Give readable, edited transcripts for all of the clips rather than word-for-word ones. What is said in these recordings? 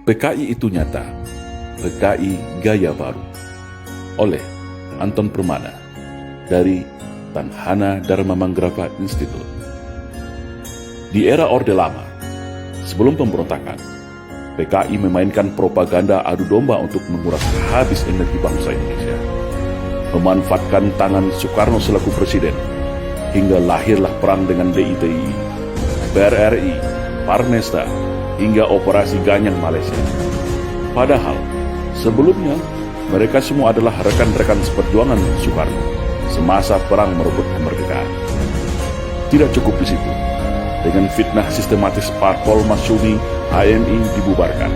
PKI itu nyata, PKI Gaya Baru, oleh Anton Permana dari Tanhana Dharma Manggarafa Institute. Di era Orde Lama, sebelum pemberontakan, PKI memainkan propaganda adu domba untuk menguras habis energi bangsa Indonesia, memanfaatkan tangan Soekarno selaku presiden, hingga lahirlah perang dengan DITI, PRRI, Parmesta, hingga Operasi Ganyang Malaysia. Padahal, sebelumnya, mereka semua adalah rekan-rekan seperjuangan Soekarno semasa perang merebut kemerdekaan. Tidak cukup di situ. Dengan fitnah sistematis Parpol Masyumi, HMI dibubarkan.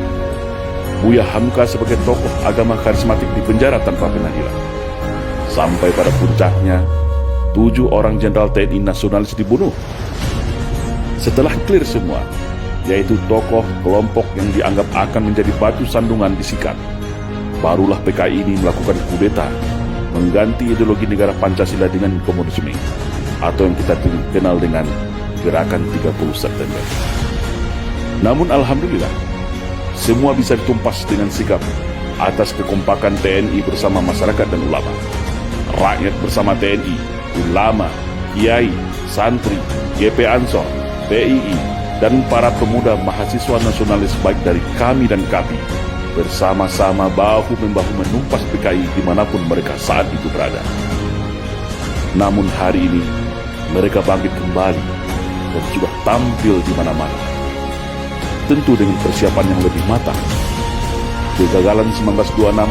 Buya Hamka sebagai tokoh agama karismatik dipenjara tanpa pengadilan. Sampai pada puncaknya, 7 orang jenderal TNI nasionalis dibunuh. Setelah clear semua, yaitu tokoh kelompok yang dianggap akan menjadi batu sandungan disikat, barulah PKI ini melakukan kudeta, mengganti ideologi negara Pancasila dengan komunisme, atau yang kita kenal dengan Gerakan 30 September. Namun alhamdulillah, semua bisa ditumpas dengan sikap atas kekompakan TNI bersama masyarakat dan ulama. Rakyat bersama TNI, ulama, kiai, santri, GP Ansor, PII, dan para pemuda mahasiswa nasionalis baik dari kami dan KAPI bersama-sama bahu-membahu menumpas PKI dimanapun mereka saat itu berada. Namun hari ini, mereka bangkit kembali dan sudah tampil di mana-mana. Tentu dengan persiapan yang lebih matang. Kegagalan 1926,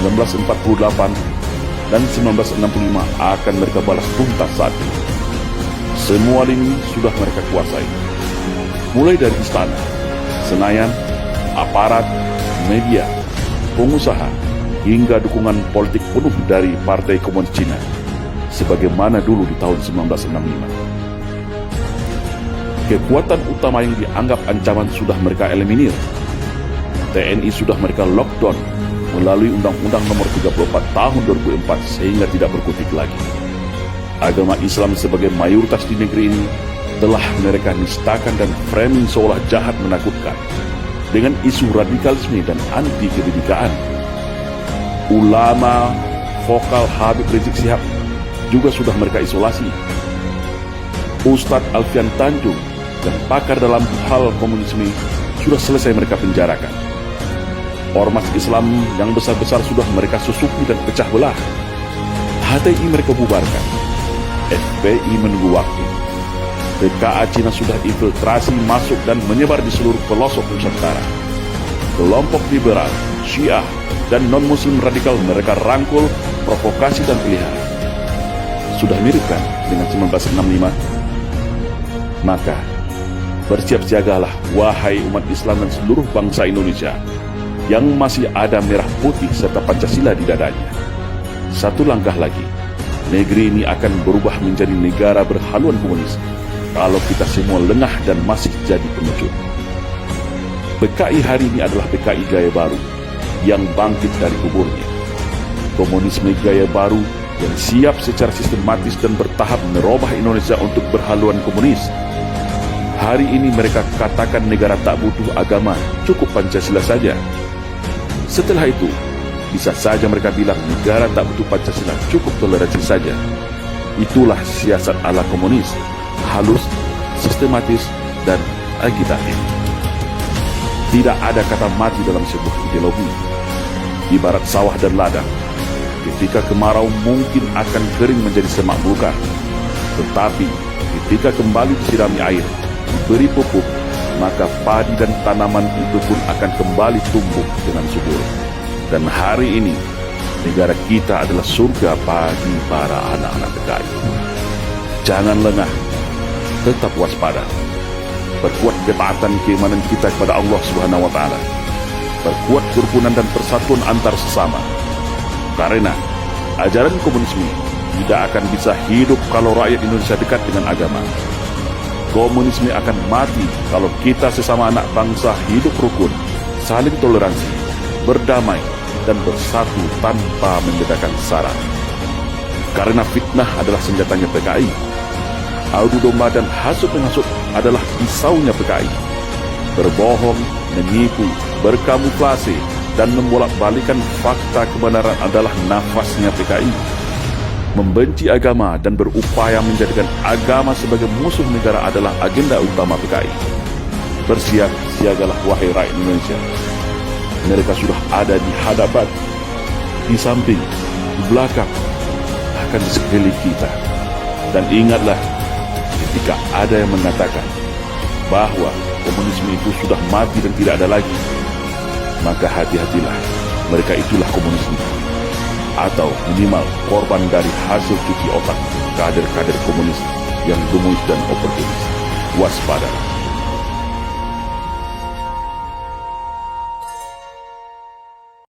1948, dan 1965 akan mereka balas tuntas saat ini. Semua lini sudah mereka kuasai. Mulai dari istana, Senayan, aparat, media, pengusaha, hingga dukungan politik penuh dari Partai Komunis Cina, sebagaimana dulu di tahun 1965. Kekuatan utama yang dianggap ancaman sudah mereka eliminir. TNI sudah mereka lockdown melalui Undang-Undang Nomor 34 Tahun 2004 sehingga tidak berkutik lagi. Agama Islam sebagai mayoritas di negeri ini telah mereka nistakan dan framing seolah jahat menakutkan dengan isu radikalisme dan anti kebinekaan. Ulama vokal Habib Rizik Syihab juga sudah mereka isolasi. Ustadz Alfian Tanjung dan pakar dalam hal komunisme sudah selesai mereka penjarakan. Ormas Islam yang besar-besar sudah mereka susupi dan pecah belah. HTI mereka bubarkan. FPI menunggu waktu. PKA Cina sudah infiltrasi masuk dan menyebar di seluruh pelosok Nusantara. Kelompok liberal, Syiah, dan non-muslim radikal mereka rangkul, provokasi dan pelihara. Sudah mirip kan dengan 1965? Maka, bersiap-siagalah wahai umat Islam dan seluruh bangsa Indonesia yang masih ada merah putih serta Pancasila di dadanya. Satu langkah lagi, negeri ini akan berubah menjadi negara berhaluan komunis kalau kita semua lengah dan masih jadi pengecut. PKI hari ini adalah PKI Gaya Baru yang bangkit dari kuburnya. Komunisme Gaya Baru yang siap secara sistematis dan bertahap merubah Indonesia untuk berhaluan komunis. Hari ini mereka katakan negara tak butuh agama, cukup Pancasila saja. Setelah itu, bisa saja mereka bilang negara tak butuh Pancasila, cukup toleransi saja. Itulah siasat ala komunis, halus, sistematis, dan agitatif. Tidak ada kata mati dalam sebuah ideologi. Ibarat sawah dan ladang, ketika kemarau mungkin akan kering menjadi semak belukar. Tetapi ketika kembali disirami air, diberi pupuk, maka padi dan tanaman itu pun akan kembali tumbuh dengan subur. Dan hari ini, negara kita adalah surga bagi para anak-anak PKI. Jangan lengah, tetap waspada. Perkuat ketaatan keimanan kita kepada Allah Subhanahu wa Ta'ala. Perkuat kerukunan dan persatuan antar sesama. Karena ajaran komunisme tidak akan bisa hidup kalau rakyat Indonesia dekat dengan agama. Komunisme akan mati kalau kita sesama anak bangsa hidup rukun, saling toleransi, berdamai, dan bersatu tanpa membedakan sara. Karena fitnah adalah senjatanya PKI. Adu domba dan hasut menghasut adalah pisaunya PKI. Berbohong, menipu, berkamuflase dan membolak-balikan fakta kebenaran adalah nafasnya PKI. Membenci agama dan berupaya menjadikan agama sebagai musuh negara adalah agenda utama PKI. Bersiap siagalah wahai rakyat Indonesia. Mereka sudah ada di hadapan, di samping, di belakang, bahkan di sekeliling kita. Dan ingatlah, ketika ada yang mengatakan bahwa komunisme itu sudah mati dan tidak ada lagi, maka hati-hatilah, mereka itulah komunisme, atau minimal korban dari hasil cuci otak kader-kader komunis yang gemus dan oportunis. Waspada.